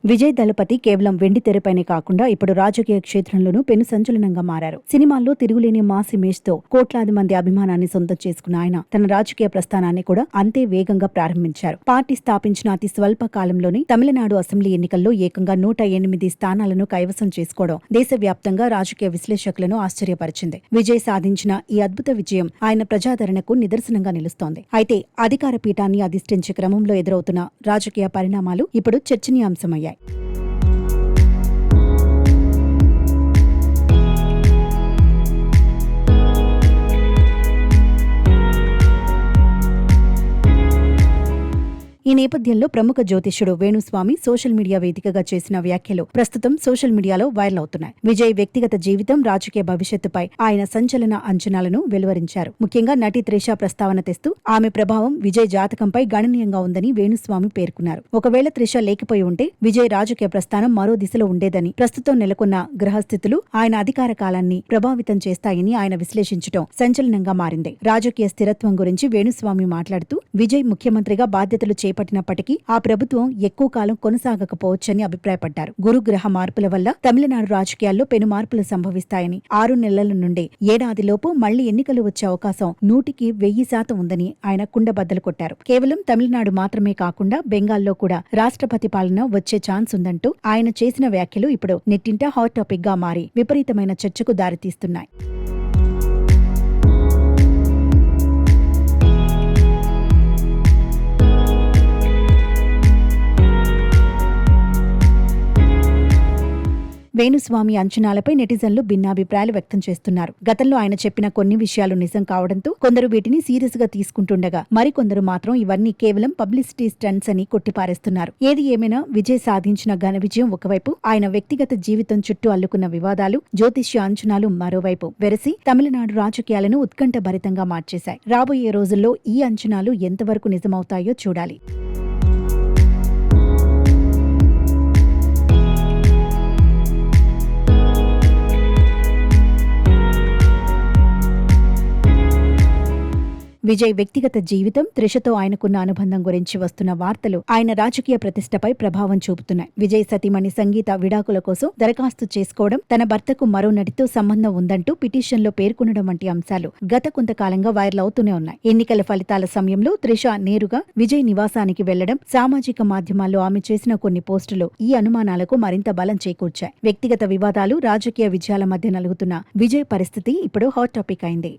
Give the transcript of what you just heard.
విజయ్ దళపతి కేవలం వెండి తెరపైనే కాకుండా ఇప్పుడు రాజకీయ క్షేత్రంలోనూ పెను సంచలనంగా మారారు. సినిమాల్లో తిరుగులేని మాస్ ఇమేజ్ తో కోట్లాది మంది అభిమానాన్ని సొంతం చేసుకున్న ఆయన తన రాజకీయ ప్రస్థానాన్ని కూడా అంతే వేగంగా ప్రారంభించారు. పార్టీ స్థాపించిన అతి స్వల్ప కాలంలోనే తమిళనాడు అసెంబ్లీ ఎన్నికల్లో ఏకంగా 108 స్థానాలను కైవసం చేసుకోవడం దేశవ్యాప్తంగా రాజకీయ విశ్లేషకులను ఆశ్చర్యపరిచింది. విజయ్ సాధించిన ఈ అద్భుత విజయం ఆయన ప్రజాదరణకు నిదర్శనంగా నిలుస్తోంది. అయితే అధికార పీఠాన్ని అధిష్ఠించే క్రమంలో ఎదురవుతున్న రాజకీయ పరిణామాలు ఇప్పుడు చర్చనీయాంశమయ్యాయి. ఈ నేపథ్యంలో ప్రముఖ జ్యోతిష్యుడు వేణుస్వామి సోషల్ మీడియా వేదికగా చేసిన వ్యాఖ్యలు ప్రస్తుతం సోషల్ మీడియాలో వైరల్ అవుతున్నాయి. విజయ్ వ్యక్తిగత జీవితం, రాజకీయ భవిష్యత్తుపై ఆయన సంచలన అంచనాలను వెలువరించారు. ముఖ్యంగా నటి త్రిష ప్రస్తావన తెస్తూ ఆమె ప్రభావం విజయ్ జాతకంపై గణనీయంగా ఉందని వేణుస్వామి పేర్కొన్నారు. ఒకవేళ త్రిష లేకపోయి ఉంటే విజయ్ రాజకీయ ప్రస్థానం మరో దిశలో ఉండేదని, ప్రస్తుతం నెలకొన్న గ్రహస్థితులు ఆయన అధికార కాలాన్ని ప్రభావితం చేస్తాయని ఆయన విశ్లేషించడం సంచలనంగా మారింది. రాజకీయ స్థిరత్వం గురించి వేణుస్వామి మాట్లాడుతూ విజయ్ ముఖ్యమంత్రిగా బాధ్యతలు చేపట్టినప్పటికీ ఆ ప్రభుత్వం ఎక్కువ కాలం కొనసాగకపోవచ్చని అభిప్రాయపడ్డారు. గురుగ్రహ మార్పుల వల్ల తమిళనాడు రాజకీయాల్లో పెను మార్పులు సంభవిస్తాయని, 6 నెలల నుండి ఏడాదిలోపు మళ్లీ ఎన్నికలు వచ్చే అవకాశం 100% ఉందని ఆయన కుండబద్దలు కొట్టారు. కేవలం తమిళనాడు మాత్రమే కాకుండా బెంగాల్లో కూడా రాష్ట్రపతి పాలన వచ్చే ఛాన్స్ ఉందంటూ ఆయన చేసిన వ్యాఖ్యలు ఇప్పుడు నెట్టింట హాట్ టాపిక్ గా మారి విపరీతమైన చర్చకు దారితీస్తున్నాయి. వేణుస్వామి అంచనాలపై నెటిజన్లు భిన్నాభిప్రాయాలు వ్యక్తం చేస్తున్నారు. గతంలో ఆయన చెప్పిన కొన్ని విషయాలు నిజం కావడంతో కొందరు వీటిని సీరియస్ గా తీసుకుంటుండగా మరికొందరు మాత్రం ఇవన్నీ కేవలం పబ్లిసిటీ స్టంట్స్ అని కొట్టిపారేస్తున్నారు. ఏది ఏమైనా విజయ్ సాధించిన ఘన విజయం ఒకవైపు, ఆయన వ్యక్తిగత జీవితం చుట్టూ అల్లుకున్న వివాదాలు, జ్యోతిష్య అంచనాలు మరోవైపు వెరసి తమిళనాడు రాజకీయాలను ఉత్కంఠభరితంగా మార్చేశాయి. రాబోయే రోజుల్లో ఈ అంచనాలు ఎంతవరకు నిజమవుతాయో చూడాలి. విజయ్ వ్యక్తిగత జీవితం, త్రిషతో ఆయనకున్న అనుబంధం గురించి వస్తున్న వార్తలు ఆయన రాజకీయ ప్రతిష్టపై ప్రభావం చూపుతున్నాయి. విజయ్ సతీమణి సంగీత విడాకుల కోసం దరఖాస్తు చేసుకోవడం, తన భర్తకు మరో నటితో సంబంధం ఉందంటూ పిటిషన్లో పేర్కొనడం వంటి అంశాలు గత కొంతకాలంగా వైరల్ అవుతూనే ఉన్నాయి. ఎన్నికల ఫలితాల సమయంలో త్రిష నేరుగా విజయ్ నివాసానికి వెళ్లడం, సామాజిక మాధ్యమాల్లో ఆమె చేసిన కొన్ని పోస్టులు ఈ అనుమానాలకు మరింత బలం చేకూర్చాయి. వ్యక్తిగత వివాదాలు, రాజకీయ విజయాల మధ్య నలుగుతున్న విజయ్ పరిస్థితి ఇప్పుడు హాట్ టాపిక్ అయింది.